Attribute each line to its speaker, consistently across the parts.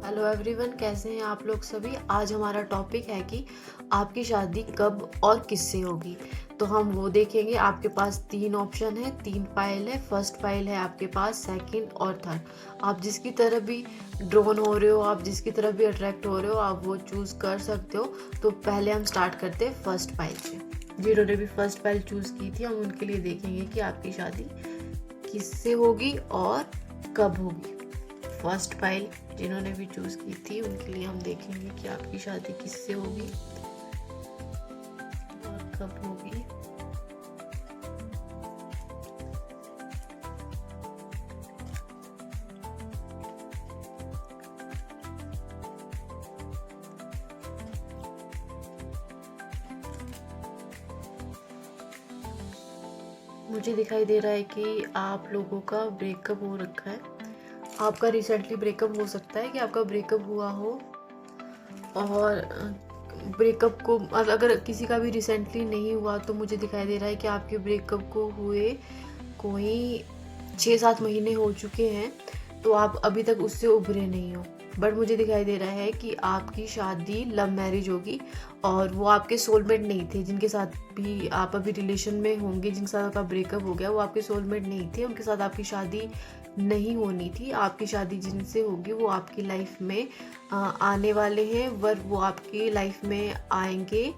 Speaker 1: Hello everyone, कैसे हैं आप लोग सभी। आज हमारा टॉपिक है कि आपकी शादी कब और किससे होगी। तो हम वो देखेंगे। आपके पास 3 ऑप्शन है, 3 पाइल है। फर्स्ट पाइल है आपके पास, सेकंड और थर्ड। आप जिसकी तरफ भी ड्रोन हो रहे हो, आप जिसकी तरफ भी अट्रैक्ट हो रहे हो, आप वो चूज़ कर सकते हो। तो पहले हम स्टार्ट करते हैं फर्स्ट पाइल से। जिन्होंने भी फर्स्ट पाइल चूज़ की थी, हम उनके लिए देखेंगे कि आपकी शादी किससे होगी और कब होगी। फर्स्ट पाइल जिन्होंने भी चूज की थी, उनके लिए हम देखेंगे कि आपकी शादी किससे होगी और कब होगी। मुझे दिखाई दे रहा है कि आप लोगों का ब्रेकअप हो रखा है। आपका रिसेंटली ब्रेकअप हो सकता है कि आपका ब्रेकअप हुआ हो। और ब्रेकअप को अगर किसी का भी रिसेंटली नहीं हुआ तो मुझे दिखाई दे रहा है कि आपके ब्रेकअप को हुए कोई 6-7 महीने हो चुके हैं। तो आप अभी तक उससे उभरे नहीं हो। बट मुझे दिखाई दे रहा है कि आपकी शादी लव मैरिज होगी और वो आपके सोलमेट नहीं थे। जिनके साथ भी आप अभी रिलेशन में होंगे, जिनके साथ आपका ब्रेकअप हो गया, वो आपके सोलमेट नहीं थे। उनके साथ आपकी शादी नहीं होनी थी। आपकी शादी जिनसे होगी वो आपकी लाइफ में आने वाले हैं, वो आपकी लाइफ में आएंगे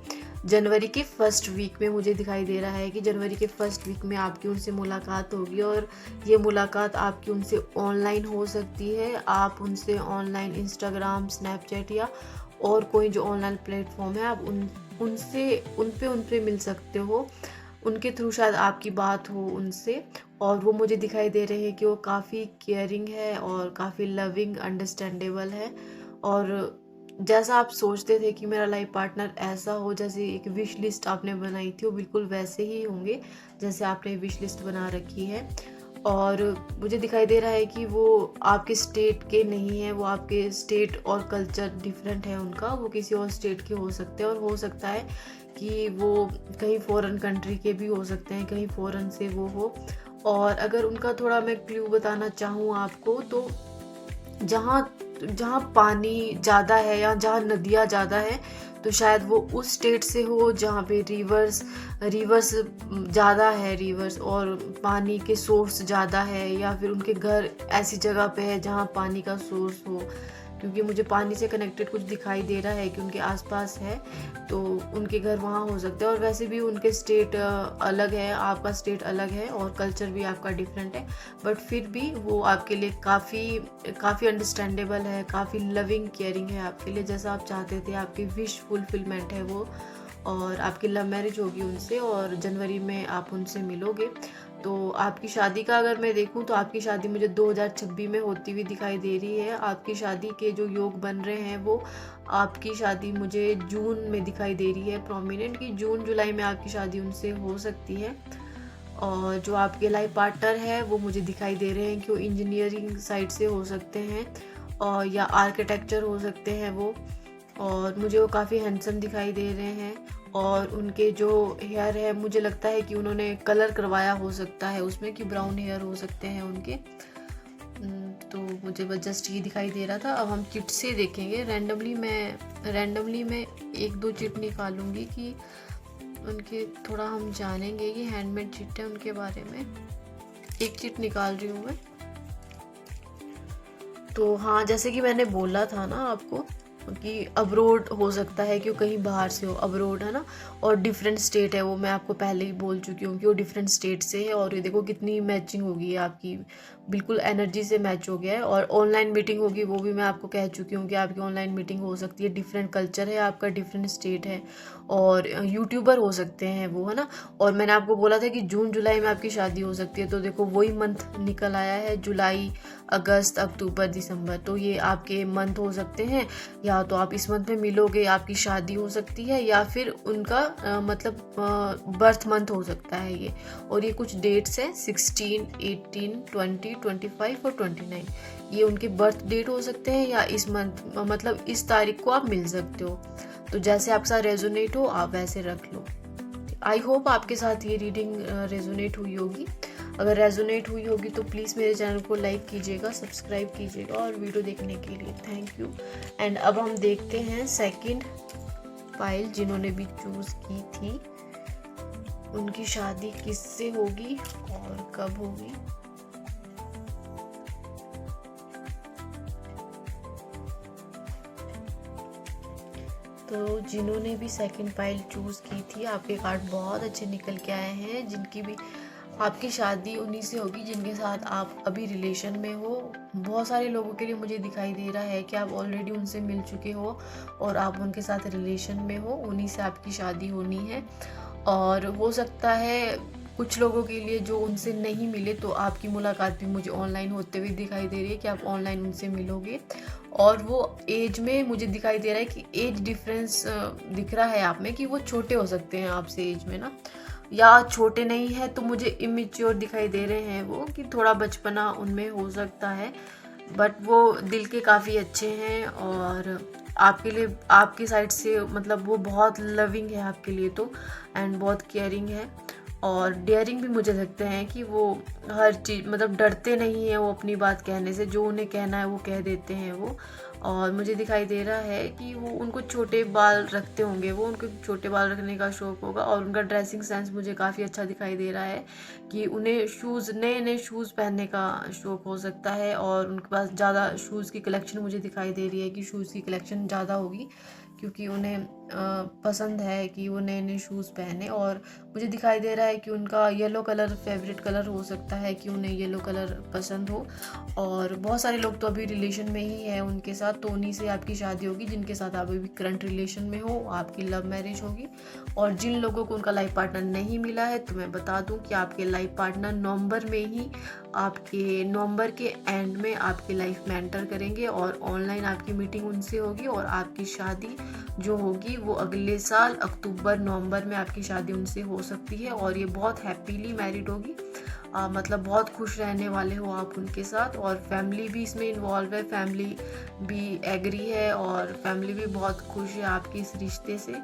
Speaker 1: जनवरी के फर्स्ट वीक में। मुझे दिखाई दे रहा है कि जनवरी के फर्स्ट वीक में आपकी उनसे मुलाकात होगी और ये मुलाकात आपकी उनसे ऑनलाइन हो सकती है। आप उनसे ऑनलाइन इंस्टाग्राम, स्नैपचैट या और कोई जो ऑनलाइन प्लेटफॉर्म है, आप उन पे मिल सकते हो। उनके थ्रू शायद आपकी बात हो उनसे। और वो मुझे दिखाई दे रहे हैं कि वो काफ़ी केयरिंग है और काफ़ी लविंग, अंडरस्टैंडेबल है। और जैसा आप सोचते थे कि मेरा लाइफ पार्टनर ऐसा हो, जैसे एक विश लिस्ट आपने बनाई थी, वो बिल्कुल वैसे ही होंगे जैसे आपने विश लिस्ट बना रखी है। और मुझे दिखाई दे रहा है कि वो आपके स्टेट के नहीं है। वो आपके स्टेट और कल्चर डिफरेंट है उनका। वो किसी और स्टेट के हो सकते हैं और हो सकता है कि वो कहीं फॉरेन कंट्री के भी हो सकते हैं, कहीं फॉरेन से वो हो। और अगर उनका थोड़ा मैं क्लू बताना चाहूँ आपको, तो जहाँ जहाँ पानी ज़्यादा है या जहाँ नदियाँ ज़्यादा है, तो शायद वो उस स्टेट से हो जहाँ पे रिवर्स रिवर्स ज़्यादा है, रिवर्स और पानी के सोर्स ज़्यादा है। या फिर उनके घर ऐसी जगह पे है जहाँ पानी का सोर्स हो, क्योंकि मुझे पानी से कनेक्टेड कुछ दिखाई दे रहा है कि उनके आसपास है। तो उनके घर वहाँ हो सकते हैं। और वैसे भी उनके स्टेट अलग है, आपका स्टेट अलग है और कल्चर भी आपका डिफरेंट है। बट फिर भी वो आपके लिए काफ़ी अंडरस्टैंडेबल है, काफ़ी लविंग केयरिंग है आपके लिए, जैसा आप चाहते थे। आपकी विश फुलफिलमेंट है वो। और आपकी लव मैरिज होगी उनसे और जनवरी में आप उनसे मिलोगे। तो आपकी शादी का अगर मैं देखूं तो आपकी शादी मुझे 2026 में होती हुई दिखाई दे रही है। आपकी शादी के जो योग बन रहे हैं, वो आपकी शादी मुझे जून में दिखाई दे रही है प्रोमिनेंट, कि जून जुलाई में आपकी शादी उनसे हो सकती है। और जो आपके लाइफ पार्टनर है वो मुझे दिखाई दे रहे हैं कि वो इंजीनियरिंग साइड से हो सकते हैं और या आर्किटेक्चर हो सकते हैं वो। और मुझे वो काफ़ी हैंडसम दिखाई दे रहे हैं। और उनके जो हेयर है, मुझे लगता है कि उन्होंने कलर करवाया हो सकता है उसमें, कि ब्राउन हेयर हो सकते हैं उनके। तो मुझे बस जस्ट ये दिखाई दे रहा था। अब हम चिट से देखेंगे। रैंडमली मैं 1-2 चिट निकालूंगी कि उनके थोड़ा हम जानेंगे। ये हैंडमेड चिट है, उनके बारे में एक चिट निकाल रही हूँ मैं। तो हाँ, जैसे कि मैंने बोला था ना आपको कि अब्रोड हो सकता है कि वो कहीं बाहर से हो। अब्रोड है ना, और डिफरेंट स्टेट है वो। मैं आपको पहले ही बोल चुकी हूँ कि वो डिफरेंट स्टेट से है। और ये देखो कितनी मैचिंग होगी है आपकी, बिल्कुल एनर्जी से मैच हो गया है। और ऑनलाइन मीटिंग होगी, वो भी मैं आपको कह चुकी हूँ कि आपकी ऑनलाइन मीटिंग हो सकती है। डिफरेंट कल्चर है आपका, डिफरेंट स्टेट है और यूट्यूबर हो सकते हैं वो, है ना। और मैंने आपको बोला था कि जून जुलाई में आपकी शादी हो सकती है। तो देखो वही मंथ निकल आया है, जुलाई, अगस्त, अक्टूबर, दिसंबर। तो ये आपके मंथ हो सकते हैं। या तो आप इस मंथ में मिलोगे, आपकी शादी हो सकती है, या फिर उनका बर्थ मंथ हो सकता है ये। और ये कुछ डेट्स हैं 16, 18, 20, 25 और 29। ये उनके बर्थ डेट हो सकते हैं या इस मंथ, मतलब इस तारीख को आप मिल सकते हो। तो जैसे आपके साथ रेजोनेट हो आप वैसे रख लो। आई होप आपके साथ ये रीडिंग रेजोनेट हुई होगी। अगर रेजोनेट हुई होगी तो प्लीज़ मेरे चैनल को लाइक कीजिएगा, सब्सक्राइब कीजिएगा और वीडियो देखने के लिए थैंक यू। एंड अब हम देखते हैं सेकंड फाइल जिन्होंने भी चूज़ की थी, उनकी शादी किससे होगी और कब होगी। तो जिन्होंने भी सेकंड फाइल चूज़ की थी, आपके कार्ड बहुत अच्छे निकल के आए हैं। जिनकी भी आपकी शादी उन्हीं से होगी जिनके साथ आप अभी रिलेशन में हो। बहुत सारे लोगों के लिए मुझे दिखाई दे रहा है कि आप ऑलरेडी उनसे मिल चुके हो और आप उनके साथ रिलेशन में हो, उन्हीं से आपकी शादी होनी है। और हो सकता है कुछ लोगों के लिए जो उनसे नहीं मिले तो आपकी मुलाकात भी मुझे ऑनलाइन होते हुए दिखाई दे रही है कि आप ऑनलाइन उनसे मिलोगे। और वो एज में मुझे दिखाई दे रहा है कि एज डिफरेंस दिख रहा है आप में कि वो छोटे हो सकते हैं आपसे एज में ना, या छोटे नहीं है तो मुझे इमेच्योर दिखाई दे रहे हैं वो, कि थोड़ा बचपना उनमें हो सकता है। बट वो दिल के काफ़ी अच्छे हैं और आपके लिए आपकी साइड से मतलब वो बहुत लविंग है आपके लिए तो, एंड बहुत केयरिंग है और डेयरिंग भी मुझे लगते हैं कि वो हर चीज़ मतलब डरते नहीं हैं वो अपनी बात कहने से, जो उन्हें कहना है वो कह देते हैं वो। और मुझे दिखाई दे रहा है कि वो उनको छोटे बाल रखते होंगे, वो उनको छोटे बाल रखने का शौक़ होगा। और उनका ड्रेसिंग सेंस मुझे काफ़ी अच्छा दिखाई दे रहा है कि उन्हें शूज़ नए नए शूज़ पहनने का शौक़ हो सकता है और उनके पास ज़्यादा शूज़ की कलेक्शन मुझे दिखाई दे रही है कि शूज़ की कलेक्शन ज़्यादा होगी, क्योंकि उन्हें पसंद है कि वो नए नए शूज़ पहने। और मुझे दिखाई दे रहा है कि उनका येलो कलर फेवरेट कलर हो सकता है, कि उन्हें येलो कलर पसंद हो। और बहुत सारे लोग तो अभी रिलेशन में ही है उनके साथ, तो उन्हीं से आपकी शादी होगी जिनके साथ आप अभी करंट रिलेशन में हो, आपकी लव मैरिज होगी। और जिन लोगों को उनका लाइफ पार्टनर नहीं मिला है तो मैं बता दूं कि आपके लाइफ पार्टनर नवंबर में ही, आपके नवंबर के एंड में आपकी लाइफ में एंटर करेंगे और ऑनलाइन आपकी मीटिंग उनसे होगी। और आपकी शादी जो होगी वो अगले साल अक्टूबर नवंबर में आपकी शादी उनसे हो सकती है और ये बहुत हैप्पीली मैरिड होगी। मतलब बहुत खुश रहने वाले हो आप उनके साथ। और फैमिली भी इसमें इन्वॉल्व है, फैमिली भी एग्री है और फैमिली भी बहुत खुश है आपके इस रिश्ते से।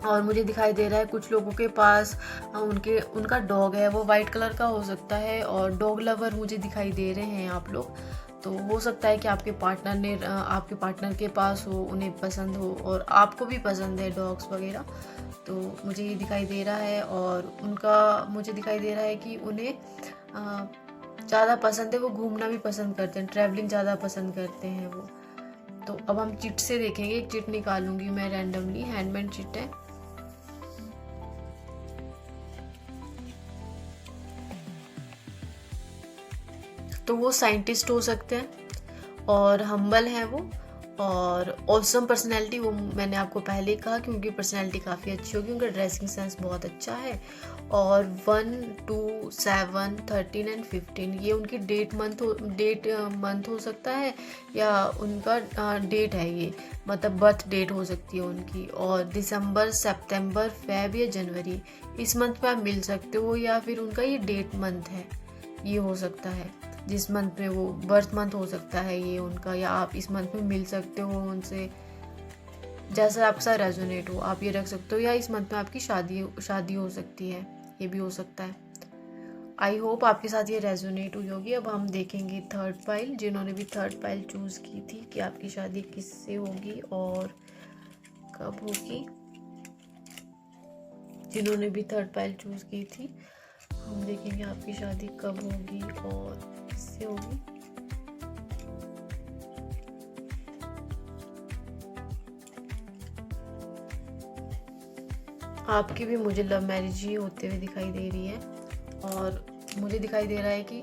Speaker 1: और मुझे दिखाई दे रहा है कुछ लोगों के पास उनका डॉग है, वो वाइट कलर का हो सकता है और डॉग लवर मुझे दिखाई दे रहे हैं आप लोग। तो हो सकता है कि आपके पार्टनर के पास हो, उन्हें पसंद हो और आपको भी पसंद है डॉग्स वगैरह, तो मुझे ये दिखाई दे रहा है। और उनका मुझे दिखाई दे रहा है कि उन्हें ज़्यादा पसंद है, वो घूमना भी पसंद करते हैं, ट्रैवलिंग ज़्यादा पसंद करते हैं वो। तो अब हम चिट से देखेंगे, एक चिट निकालूंगी मैं रैंडमली, हैंडमेड चिट है। तो वो साइंटिस्ट हो सकते हैं और हम्बल है वो, और ऑसम पर्सनैलिटी, वो मैंने आपको पहले ही कहा कि उनकी पर्सनैलिटी काफ़ी अच्छी होगी, उनका ड्रेसिंग सेंस बहुत अच्छा है। और 1, 2, 7, 13 एंड 15 ये उनकी डेट मंथ हो सकता है, या उनका डेट है ये, मतलब बर्थ डेट हो सकती है उनकी। और दिसंबर, सितंबर, फेब या जनवरी, इस मंथ में आप मिल सकते हो, या फिर उनका ये डेट मंथ है, ये हो सकता है जिस मंथ में वो बर्थ मंथ हो सकता है ये उनका, या आप इस मंथ में मिल सकते हो उनसे, जैसा आपका रेजोनेट हो आप ये रख सकते हो। या इस मंथ में आपकी शादी हो सकती है, ये भी हो सकता है। आई होप आपके साथ ये रेजोनेट हुई होगी। अब हम देखेंगे थर्ड फाइल, जिन्होंने भी थर्ड फाइल चूज़ की थी कि आपकी शादी किससे होगी और कब होगी। जिन्होंने भी थर्ड फाइल चूज़ की थी, हम देखेंगे आपकी शादी कब होगी और किससे होगी। आपकी भी मुझे लव मैरिज ही होते हुए दिखाई दे रही है। और मुझे दिखाई दे रहा है कि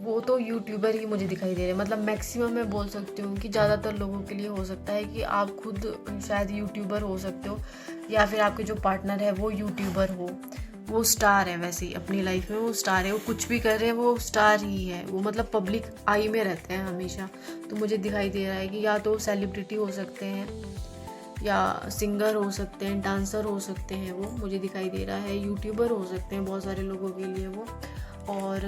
Speaker 1: वो तो यूट्यूबर ही मुझे दिखाई दे रहे हैं, मतलब मैक्सिमम मैं बोल सकती हूँ कि ज़्यादातर लोगों के लिए हो सकता है कि आप खुद शायद यूट्यूबर हो सकते हो, या फिर आपके जो पार्टनर है वो यूट्यूबर हो। वो स्टार है, वैसे ही अपनी लाइफ में वो स्टार है, वो कुछ भी कर रहे हैं वो स्टार ही है, वो मतलब पब्लिक आई में रहते हैं हमेशा। तो मुझे दिखाई दे रहा है कि या तो सेलिब्रिटी हो सकते हैं, या सिंगर हो सकते हैं, डांसर हो सकते हैं, वो मुझे दिखाई दे रहा है, यूट्यूबर हो सकते हैं बहुत सारे लोगों के लिए वो। और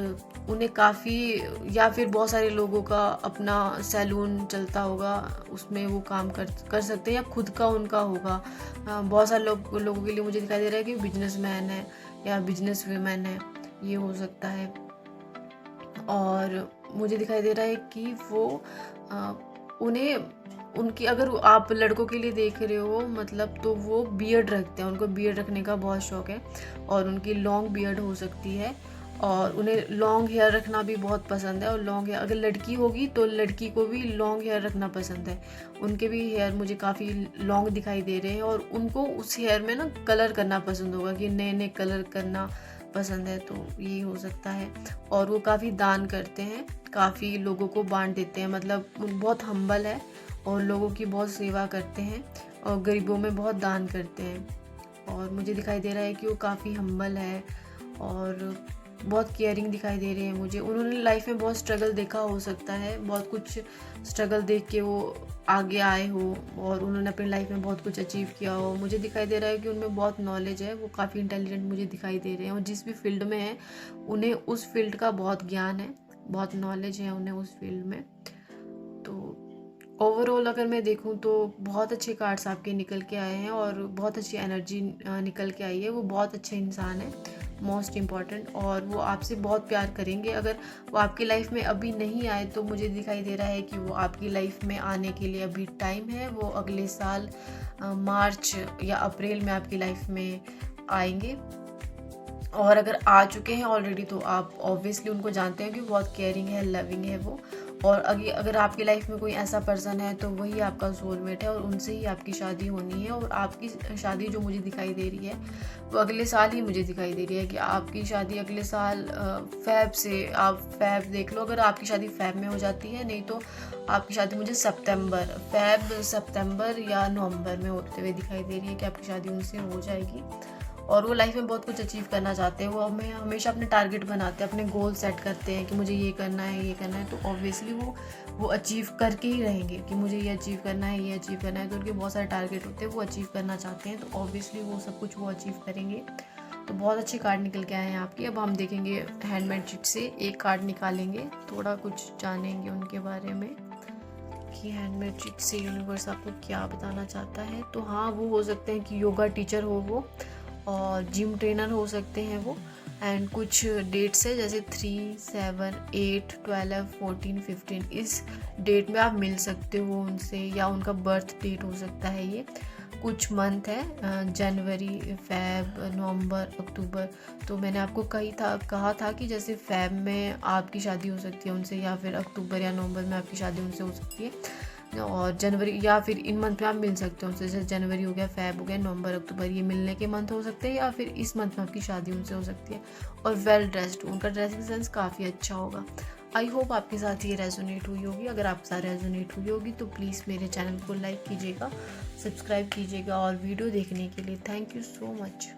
Speaker 1: उन्हें काफ़ी, या फिर बहुत सारे लोगों का अपना सैलून चलता होगा, उसमें वो काम कर सकते हैं, या खुद का उनका होगा। बहुत सारे लोगों के लिए मुझे दिखाई दे रहा है कि बिजनेसमैन है या बिजनेस वुमेन है, ये हो सकता है। और मुझे दिखाई दे रहा है कि वो उनकी, अगर आप लड़कों के लिए देख रहे हो मतलब, तो वो बियर्ड रखते हैं, उनको बियर्ड रखने का बहुत शौक है और उनकी लॉन्ग बियर्ड हो सकती है और उन्हें लॉन्ग हेयर रखना भी बहुत पसंद है। और लॉन्ग हेयर अगर लड़की होगी तो लड़की को भी लॉन्ग हेयर रखना पसंद है। उनके भी हेयर मुझे काफ़ी लॉन्ग दिखाई दे रहे हैं और उनको उस हेयर में ना कलर करना पसंद होगा, कि नए नए कलर करना पसंद है, तो ये हो सकता है। और वो काफ़ी दान करते हैं, काफ़ी लोगों को बांट देते हैं, मतलब बहुत हम्बल है और लोगों की बहुत सेवा करते हैं और गरीबों में बहुत दान करते हैं। और मुझे दिखाई दे रहा है कि वो काफ़ी हम्बल है और बहुत केयरिंग दिखाई दे रहे हैं मुझे। उन्होंने लाइफ में बहुत स्ट्रगल देखा हो सकता है, बहुत कुछ स्ट्रगल देख के वो आगे आए हो और उन्होंने अपनी लाइफ में बहुत कुछ अचीव किया हो। मुझे दिखाई दे रहा है कि उनमें बहुत नॉलेज है, वो काफ़ी इंटेलिजेंट मुझे दिखाई दे रहे हैं और जिस भी फील्ड में है उन्हें उस फील्ड का बहुत ज्ञान है, बहुत नॉलेज है उन्हें उस फील्ड में। तो ओवरऑल अगर मैं देखूं तो बहुत अच्छे कार्ड्स आपके निकल के आए हैं और बहुत अच्छी एनर्जी निकल के आई है। वो बहुत अच्छे इंसान है, मोस्ट इम्पॉर्टेंट, और वो आपसे बहुत प्यार करेंगे। अगर वो आपकी लाइफ में अभी नहीं आए तो मुझे दिखाई दे रहा है कि वो आपकी लाइफ में आने के लिए अभी टाइम है। वो अगले साल मार्च या अप्रैल में आपकी लाइफ में आएंगे। और अगर आ चुके हैं ऑलरेडी तो आप ऑब्वियसली उनको जानते हैं कि बहुत केयरिंग है, लविंग है वो। और अगर आपकी लाइफ में कोई ऐसा पर्सन है तो वही आपका सोलमेट है और उनसे ही आपकी शादी होनी है। और आपकी शादी जो मुझे दिखाई दे रही है वो अगले साल ही मुझे दिखाई दे रही है, कि आपकी शादी अगले साल फ़ैब से, आप फ़ैब देख लो, अगर आपकी शादी फ़ैब में हो जाती है, नहीं तो आपकी शादी मुझे फ़ैब सितंबर या नवंबर में होते हुए दिखाई दे रही है कि आपकी शादी उनसे हो जाएगी। और वो लाइफ में बहुत कुछ अचीव करना चाहते हैं। वो हमेशा अपने टारगेट बनाते हैं, अपने गोल सेट करते हैं कि मुझे ये करना है, ये करना है। तो ऑब्वियसली वो अचीव करके ही रहेंगे कि मुझे ये अचीव करना है, ये अचीव करना है। तो उनके बहुत सारे टारगेट होते हैं, वो अचीव करना चाहते हैं, तो ऑब्वियसली वो सब कुछ वो अचीव करेंगे। तो बहुत अच्छे कार्ड निकल के आए हैं आपकी। अब हम देखेंगे हैंडमेड चिट से एक कार्ड निकालेंगे, थोड़ा कुछ जानेंगे उनके बारे में कि हैंडमेड चिट से यूनिवर्स आपको क्या बताना चाहता है। तो हाँ, वो हो सकते हैं कि योगा टीचर हो वो, और जिम ट्रेनर हो सकते हैं वो। एंड कुछ डेट्स है जैसे 3, 7, 8, 12, 14, 15, इस डेट में आप मिल सकते हो उनसे, या उनका बर्थ डेट हो सकता है ये। कुछ मंथ है जनवरी, फ़ैब, नवंबर, अक्टूबर। तो मैंने आपको कहा था कि जैसे फ़ैब में आपकी शादी हो सकती है उनसे, या फिर अक्टूबर या नवंबर में आपकी शादी उनसे हो सकती है, और जनवरी या फिर इन मंथ में आप मिल सकते हो उनसे। जैसे जनवरी हो गया, फ़ैब हो गया, नवंबर, अक्टूबर, ये मिलने के मंथ हो सकते हैं, या फिर इस मंथ में आपकी शादी उनसे हो सकती है। और वेल ड्रेस्ड, उनका ड्रेसिंग सेंस काफ़ी अच्छा होगा। आई होप आपके साथ ये रेजोनेट हुई होगी। अगर आपके साथ रेजोनेट हुई होगी तो प्लीज़ मेरे चैनल को लाइक कीजिएगा, सब्सक्राइब कीजिएगा, और वीडियो देखने के लिए थैंक यू सो मच।